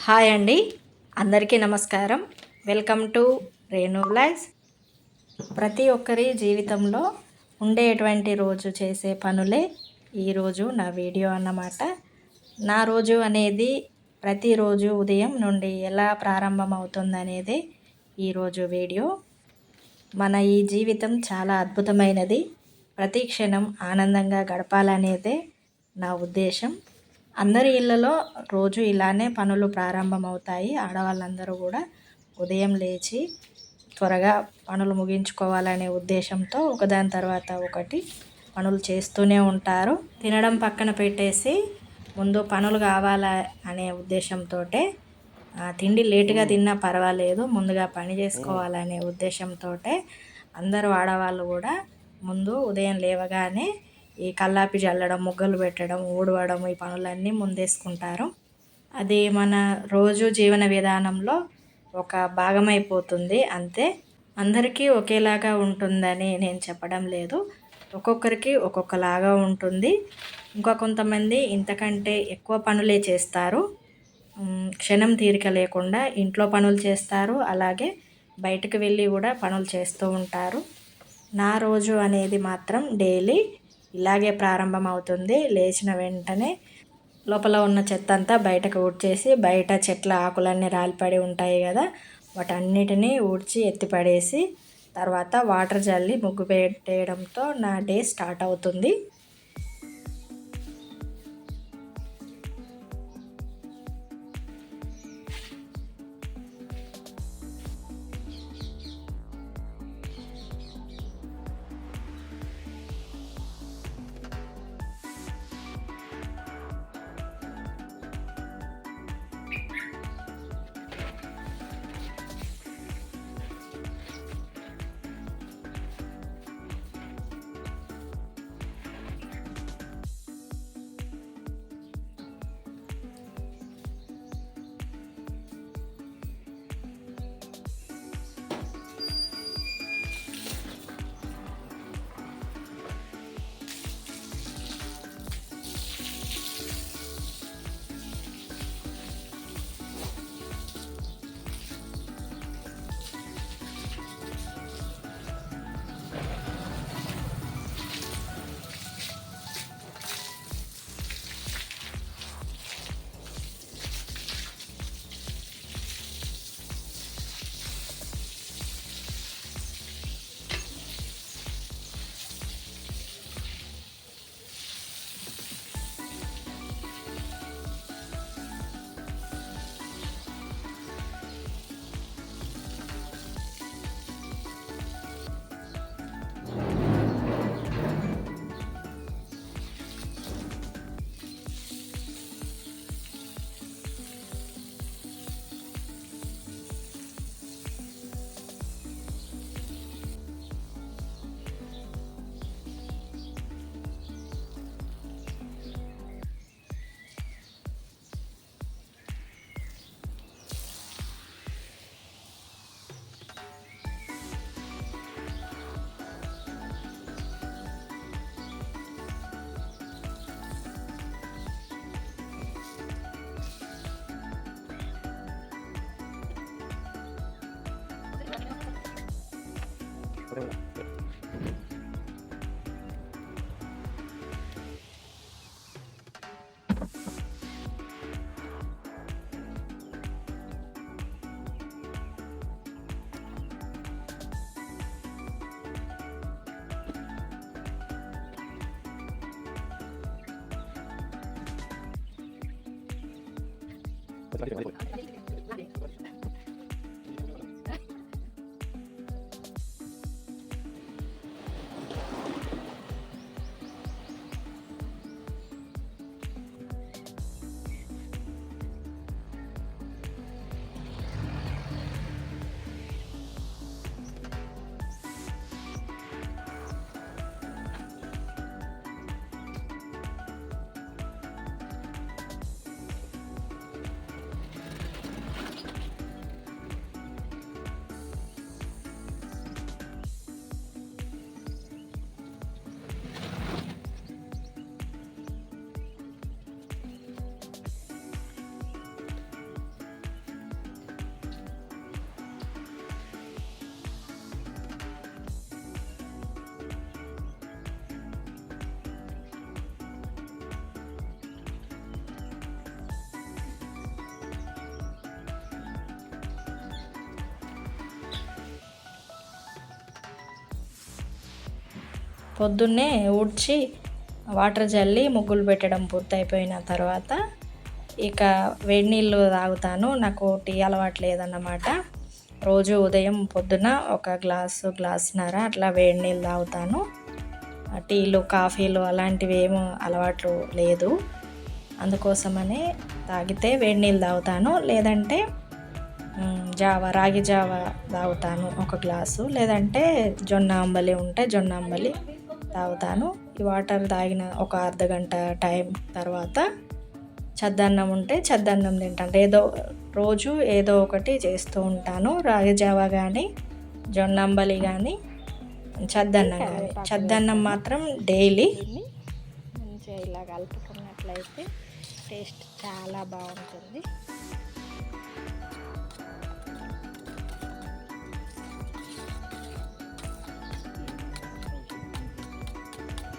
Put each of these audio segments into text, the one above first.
Hi అండి, అందరికీ నమస్కారం. Welcome to Renu vlogs. ప్రతి ఒక్కరి జీవితంలో ఉండేటువంటి రోజు చేసే పనులే ఈరోజు నా వీడియో అన్నమాట. నా రోజు అనేది ప్రతిరోజు ఉదయం నుండి ఎలా ప్రారంభమవుతుందనేది ఈరోజు వీడియో. మన ఈ జీవితం చాలా అద్భుతమైనది. ప్రతి క్షణం ఆనందంగా గడపాలనేదే నా ఉద్దేశం. అందరి ఇళ్ళలో రోజు ఇలానే పనులు ప్రారంభమవుతాయి. ఆడవాళ్ళందరూ కూడా ఉదయం లేచి త్వరగా పనులు ముగించుకోవాలనే ఉద్దేశంతో ఒకదాని తర్వాత ఒకటి పనులు చేస్తూనే ఉంటారు. తినడం పక్కన పెట్టేసి ముందు పనులు కావాలా అనే ఉద్దేశంతో తిండి లేటుగా తిన్నా పర్వాలేదు, ముందుగా పని చేసుకోవాలనే ఉద్దేశంతో అందరూ ఆడవాళ్ళు కూడా ముందు ఉదయం లేవగానే ఈ కల్లాపి చల్లడం, ముగ్గులు పెట్టడం, ఊడవడం, ఈ పనులన్నీ ముందేసుకుంటారు. అది మన రోజు జీవన విధానంలో ఒక భాగమైపోతుంది. అంతే, అందరికీ ఒకేలాగా ఉంటుందని నేను చెప్పడం లేదు. ఒక్కొక్కరికి ఒక్కొక్కలాగా ఉంటుంది. ఇంకా కొంతమంది ఇంతకంటే ఎక్కువ పనులే చేస్తారు. క్షణం తీరిక లేకుండా ఇంట్లో పనులు చేస్తారు, అలాగే బయటకు వెళ్ళి కూడా పనులు చేస్తూ ఉంటారు. నా రోజు అనేది మాత్రం డైలీ ఇలాగే ప్రారంభం అవుతుంది. లేచిన వెంటనే లోపల ఉన్న చెత్త అంతా బయటకు ఊడ్చేసి, బయట చెట్ల ఆకులన్నీ రాలిపడి ఉంటాయి కదా, వాటన్నిటినీ ఊడ్చి ఎత్తిపడేసి తర్వాత వాటర్ జల్లి ముగ్గు పెట్టేయడంతో నా డే స్టార్ట్ అవుతుంది. పొద్దున్నే ఊడ్చి వాటర్ జల్లి ముగ్గులు పెట్టడం పూర్తయిపోయిన తర్వాత ఇక వేడి నీళ్ళు తాగుతాను. నాకు టీ అలవాటు లేదన్నమాట. రోజు ఉదయం పొద్దున ఒక గ్లాసున్నర అట్లా వేడి నీళ్ళు తాగుతాను. టీలు కాఫీలు అలాంటివి ఏమీ అలవాట్లు లేదు. అందుకోసమనే తాగితే వేడి నీళ్ళు తాగుతాను. లేదంటే రాగి జావ తాగుతాను ఒక గ్లాసు. లేదంటే జొన్న అంబలి ఉంటే జొన్న అంబలి తాగుతాను. ఈ వాటర్ తాగిన ఒక అర్ధగంట టైం తర్వాత చద్దన్నం ఉంటే చద్దన్నం తింటాను. రోజు ఏదో ఒకటి చేస్తూ ఉంటాను. రాగి జావ కానీ జొన్న అంబలి కానీ చద్దన్నం కానీ. చద్దన్నం మాత్రం డైలీ మంచిగా ఇలా కలుపుకున్నట్లయితే టేస్ట్ చాలా బాగుంటుంది.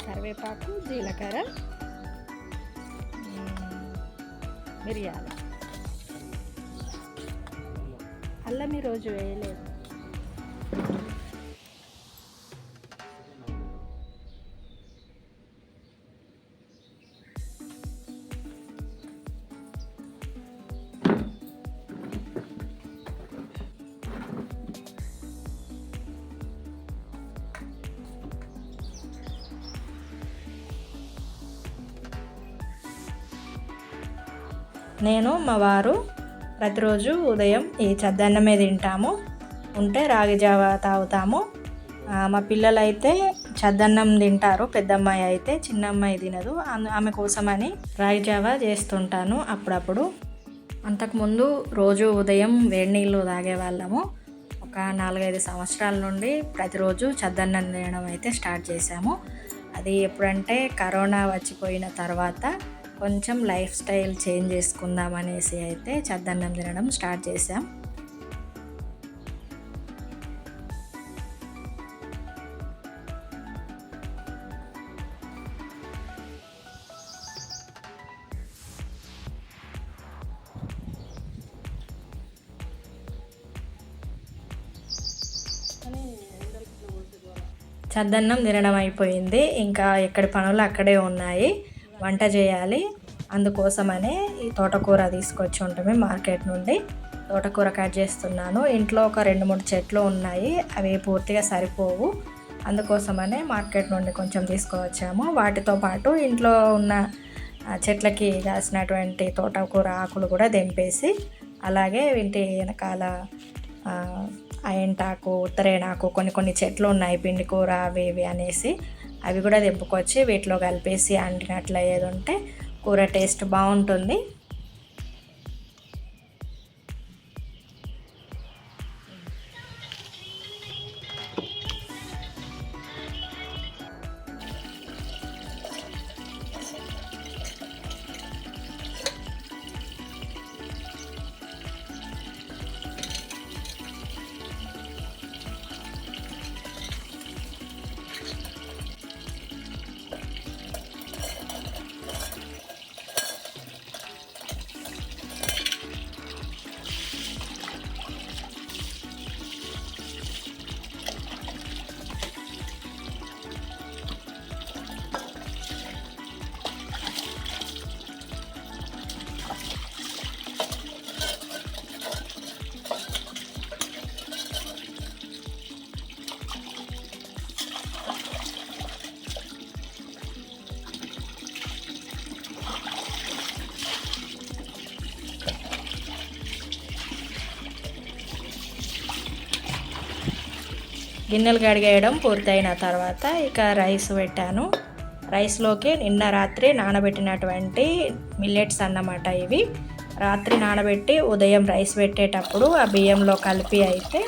కరివేపాకు, జీలకర్ర, మిరియాలు, అల్లం ఈరోజు వేయలేదు. నేను మా వారు ప్రతిరోజు ఉదయం ఈ చద్దన్నమే తింటాము. ఉంటే రాగి జావ తాగుతాము. మా పిల్లలు అయితే చద్దన్నం తింటారు. పెద్దమ్మాయి అయితే, చిన్నమ్మాయి తినదు. ఆమె కోసమని రాగి జావ చేస్తుంటాను అప్పుడప్పుడు. అంతకుముందు రోజు ఉదయం వేడి నీళ్ళు తాగేవాళ్ళము. ఒక 4-5 సంవత్సరాల నుండి ప్రతిరోజు చద్దన్నం తినడం అయితే స్టార్ట్ చేశాము. అది ఎప్పుడంటే కరోనా వచ్చిపోయిన తర్వాత కొంచెం లైఫ్ స్టైల్ చేంజ్ చేసుకుందాం అనేసి అయితే చద్దన్నం తినడం స్టార్ట్ చేసాం. చద్దన్నం తినడం అయిపోయింది. ఇంకా ఎక్కడి పనులు అక్కడే ఉన్నాయి. వంట చేయాలి. అందుకోసమనే ఈ తోటకూర తీసుకొచ్చి ఉంటామే మార్కెట్ నుండి. తోటకూర కట్ చేస్తున్నాను. ఇంట్లో ఒక 2-3 చెట్లు ఉన్నాయి. అవి పూర్తిగా సరిపోవు. అందుకోసమనే మార్కెట్ నుండి కొంచెం తీసుకువచ్చాము. వాటితో పాటు ఇంట్లో ఉన్న చెట్లకి కాసినటువంటి తోటకూర ఆకులు కూడా తెంపేసి, అలాగే వీటి వెనకాల అయంటాకు, ఉత్తరేణాకు, కొన్ని చెట్లు ఉన్నాయి పిండి కూర అవి ఇవి అనేసి, అవి కూడా తెంపుకొచ్చి వీటిలో కలిపేసి అంటినట్లు అయ్యేది ఉంటే కూర టేస్ట్ బాగుంటుంది. గిన్నెలు కడిగేయడం పూర్తయిన తర్వాత ఇక రైస్ పెట్టాను. రైస్లోకి నిన్న రాత్రి నానబెట్టినటువంటి మిల్లెట్స్ అన్నమాట. ఇవి రాత్రి నానబెట్టి ఉదయం రైస్ పెట్టేటప్పుడు ఆ బియ్యంలో కలిపి అయితే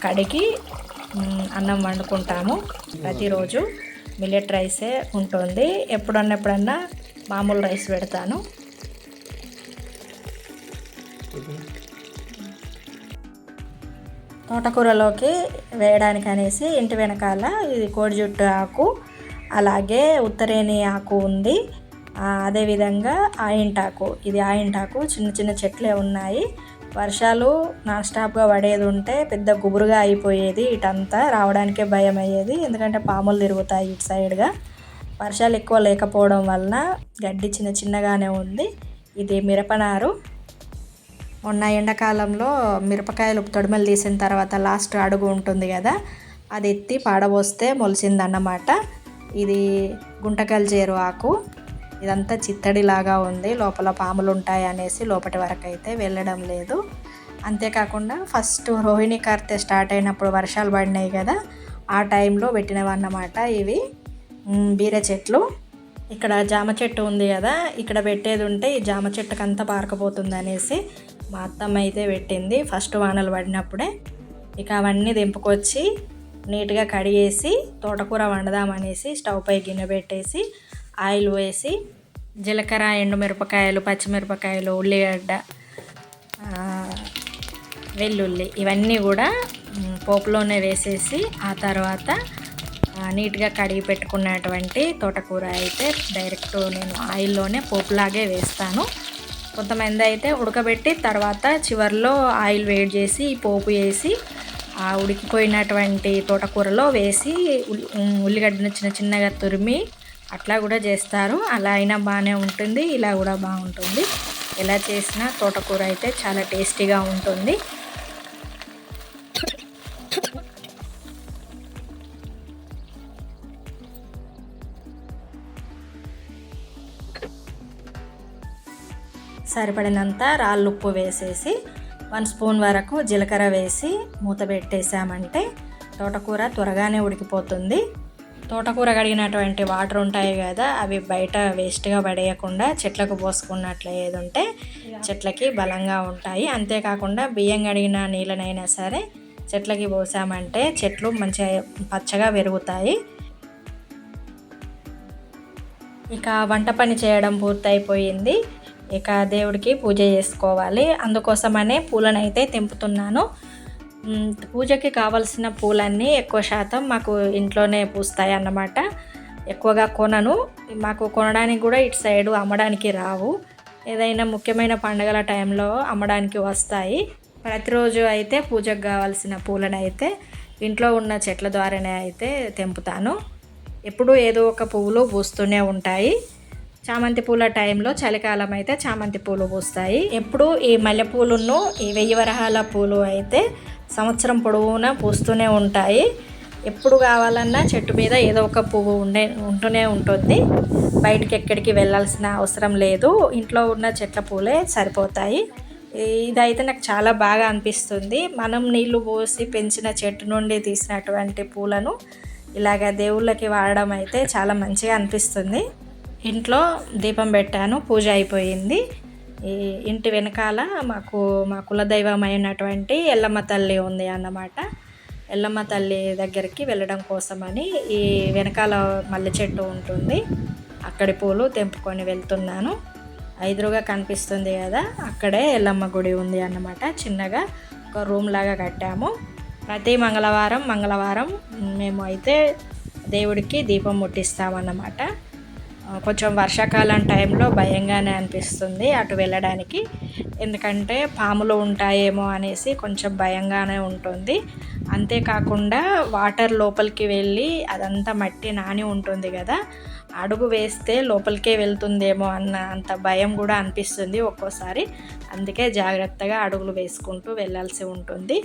కడిగి అన్నం వండుకుంటాము. ప్రతిరోజు మిల్లెట్ రైసే ఉంటుంది. ఎప్పుడన్నా మామూలు రైస్ పెడతాను. తోటకూరలోకి వేయడానికి అనేసి ఇంటి వెనకాల ఇది కోడి జుట్టు ఆకు, అలాగే ఉత్తరేణి ఆకు ఉంది. అదేవిధంగా ఆయింటాకు, ఇది ఆయింటాకు చిన్న చిన్న చెట్లే ఉన్నాయి. వర్షాలు నాన్ స్టాప్గా పడేది ఉంటే పెద్ద గుబురుగా అయిపోయేది, ఇటంతా రావడానికే భయం అయ్యేది. ఎందుకంటే పాములు తిరుగుతాయి ఇటు సైడ్గా. వర్షాలు ఎక్కువ లేకపోవడం వలన గడ్డి చిన్న చిన్నగానే ఉంది. ఇది మిరపనారు. మొన్న ఎండాకాలంలో మిరపకాయలు తొడిమలు తీసిన తర్వాత లాస్ట్ అడుగు ఉంటుంది కదా, అది ఎత్తి పాడబోస్తే మొలిసిందన్నమాట. ఇది గుంటకల్జేరు ఆకు. ఇదంతా చిత్తడిలాగా ఉంది, లోపల పాములు ఉంటాయి అనేసి లోపటి వరకు అయితే వెళ్ళడం లేదు. అంతేకాకుండా ఫస్ట్ రోహిణి కార్తె స్టార్ట్ అయినప్పుడు వర్షాలు పడినాయి కదా, ఆ టైంలో పెట్టినవన్నమాట ఇవి బీర చెట్లు. ఇక్కడ జామ చెట్టు ఉంది కదా, ఇక్కడ పెట్టేది ఉంటే ఈ జామ చెట్టుకు అంతా పారకపోతుంది అనేసి మా అత్తమ్మ అయితే పెట్టింది ఫస్ట్ వానలు పడినప్పుడే. ఇక అవన్నీ దింపుకొచ్చి నీట్గా కడిగేసి తోటకూర వండుదామనేసి స్టవ్ పై గిన్నె పెట్టేసి ఆయిల్ వేసి జీలకర్ర, ఎండుమిరపకాయలు, పచ్చిమిరపకాయలు, ఉల్లిగడ్డ, వెల్లుల్లి ఇవన్నీ కూడా పోపులోనే వేసేసి ఆ తర్వాత నీట్గా కడిగి పెట్టుకున్నటువంటి తోటకూర అయితే డైరెక్ట్ నేను ఆయిల్లోనే పోపులాగే వేస్తాను. కొంతమంది అయితే ఉడకబెట్టి తర్వాత చివరిలో ఆయిల్ వేడి చేసి ఈ పోపు వేసి ఆ ఉడికిపోయినటువంటి తోటకూరలో వేసి ఉల్లిగడ్డను చిన్న చిన్నగా తురిమి అట్లా కూడా చేస్తారు. అలా అయినా బాగానే ఉంటుంది, ఇలా కూడా బాగుంటుంది. ఎలా చేసినా తోటకూర అయితే చాలా టేస్టీగా ఉంటుంది. సరిపడినంత రాళ్ళుప్పు వేసేసి 1 స్పూన్ వరకు జీలకర్ర వేసి మూత పెట్టేసామంటే తోటకూర త్వరగానే ఉడికిపోతుంది. తోటకూర కడిగినటువంటి వాటర్ ఉంటాయి కదా, అవి బయట వేస్ట్గా పడేయకుండా చెట్లకు పోసుకున్నట్లు ఏది ఉంటే చెట్లకి బలంగా ఉంటాయి. అంతేకాకుండా బియ్యం కడిగిన నీళ్ళనైనా సరే చెట్లకి పోసామంటే చెట్లు మంచిగా పచ్చగా పెరుగుతాయి. ఇక వంట పని చేయడం పూర్తయిపోయింది. ఇక దేవుడికి పూజ చేసుకోవాలి. అందుకోసమనే పూలను అయితే తెంపుతున్నాను. పూజకి కావలసిన పూలన్నీ ఎక్కువ శాతం మాకు ఇంట్లోనే పూస్తాయి అన్నమాట. ఎక్కువగా కొనను, మాకు కొనడానికి కూడా ఇటు సైడు అమ్మడానికి రావు. ఏదైనా ముఖ్యమైన పండుగల టైంలో అమ్మడానికి వస్తాయి. ప్రతిరోజు అయితే పూజకు కావాల్సిన పూలను అయితే ఇంట్లో ఉన్న చెట్ల ద్వారానే అయితే తెంపుతాను. ఎప్పుడూ ఏదో ఒక పువ్వులు పూస్తూనే ఉంటాయి. చామంతి పూల టైంలో చలికాలం అయితే చామంతి పూలు పూస్తాయి. ఎప్పుడు ఈ మల్లెపూలను, ఈ 1000 వరహాల పూలు అయితే సంవత్సరం పొడవునా పూస్తూనే ఉంటాయి. ఎప్పుడు కావాలన్నా చెట్టు మీద ఏదో ఒక పువ్వు ఉంటూనే ఉంటుంది. బయటికి ఎక్కడికి వెళ్ళాల్సిన అవసరం లేదు, ఇంట్లో ఉన్న చెట్ల పూలే సరిపోతాయి. ఇదైతే నాకు చాలా బాగా అనిపిస్తుంది. మనం నీళ్లు పోసి పెంచిన చెట్టు నుండి తీసినటువంటి పూలను ఇలాగ దేవుళ్ళకి వాడడం అయితే చాలా మంచిగా అనిపిస్తుంది. ఇంట్లో దీపం పెట్టాను, పూజ అయిపోయింది. ఈ ఇంటి వెనకాల మా కులదైవమైనటువంటి ఎల్లమ్మ తల్లి ఉంది అన్నమాట. ఎల్లమ్మ తల్లి దగ్గరికి వెళ్ళడం కోసమని ఈ వెనకాల మల్లె చెట్టు ఉంటుంది, అక్కడి పూలు తెంపుకొని వెళ్తున్నాను. ఎదురుగా కనిపిస్తుంది కదా, అక్కడే ఎల్లమ్మ గుడి ఉంది అన్నమాట. చిన్నగా ఒక రూమ్ లాగా కట్టాము. ప్రతి మంగళవారం మేము అయితే దేవుడికి దీపం ముట్టిస్తామన్నమాట. కొంచెం వర్షాకాలం టైంలో భయంగానే అనిపిస్తుంది అటు వెళ్ళడానికి, ఎందుకంటే పాములు ఉంటాయేమో అనేసి కొంచెం భయంగానే ఉంటుంది. అంతేకాకుండా వాటర్ లోపలికి వెళ్ళి అదంతా మట్టి నాని ఉంటుంది కదా, అడుగు వేస్తే లోపలికే వెళ్తుందేమో అంత భయం కూడా అనిపిస్తుంది ఒక్కోసారి. అందుకే జాగ్రత్తగా అడుగులు వేసుకుంటూ వెళ్ళాల్సి ఉంటుంది.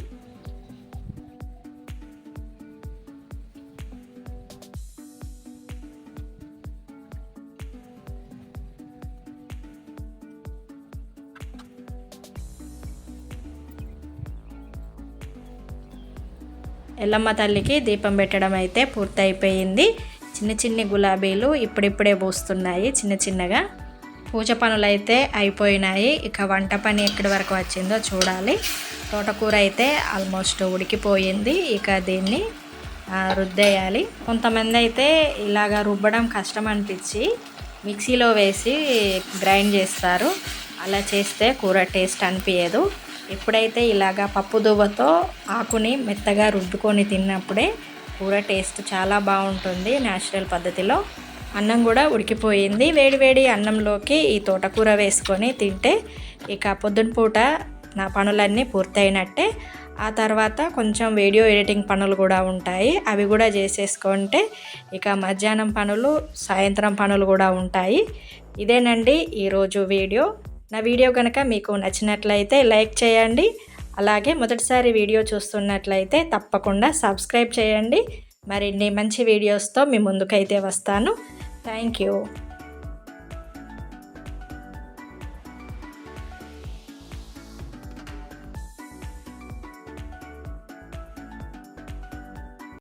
ఎల్లమ్మ తల్లికి దీపం పెట్టడం అయితే పూర్తయిపోయింది. చిన్ని గులాబీలు ఇప్పుడిప్పుడే పూస్తున్నాయి చిన్న చిన్నగా. పూజ పనులు అయితే అయిపోయినాయి. ఇక వంట పని ఎక్కడి వరకు వచ్చిందో చూడాలి. తోటకూర అయితే ఆల్మోస్ట్ ఉడికిపోయింది. ఇక దీన్ని రుద్దేయాలి. కొంతమంది అయితే ఇలాగ రుబ్బడం కష్టం అనిపించి మిక్సీలో వేసి గ్రైండ్ చేస్తారు. అలా చేస్తే కూర టేస్ట్ అనిపించదు. ఎప్పుడైతే ఇలాగా పప్పు దువ్వతో ఆకుని మెత్తగా రుబ్బుకొని తిన్నప్పుడే కూర టేస్ట్ చాలా బాగుంటుంది న్యాచురల్ పద్ధతిలో. అన్నం కూడా ఉడికిపోయింది. వేడివేడి అన్నంలోకి ఈ తోటకూర వేసుకొని తింటే ఇక పొద్దున పూట నా పనులన్నీ పూర్తయినట్టే. ఆ తర్వాత కొంచెం వీడియో ఎడిటింగ్ పనులు కూడా ఉంటాయి, అవి కూడా చేసేసుకుంటే ఇక మధ్యాహ్నం పనులు, సాయంత్రం పనులు కూడా ఉంటాయి. ఇదేనండి ఈరోజు వీడియో. నా వీడియో కనుక మీకు నచ్చినట్లయితే లైక్ చేయండి. అలాగే మొదటిసారి వీడియో చూస్తున్నట్లయితే తప్పకుండా సబ్స్క్రైబ్ చేయండి. మరిన్ని మంచి వీడియోస్తో మీ ముందుకైతే వస్తాను. Thank you.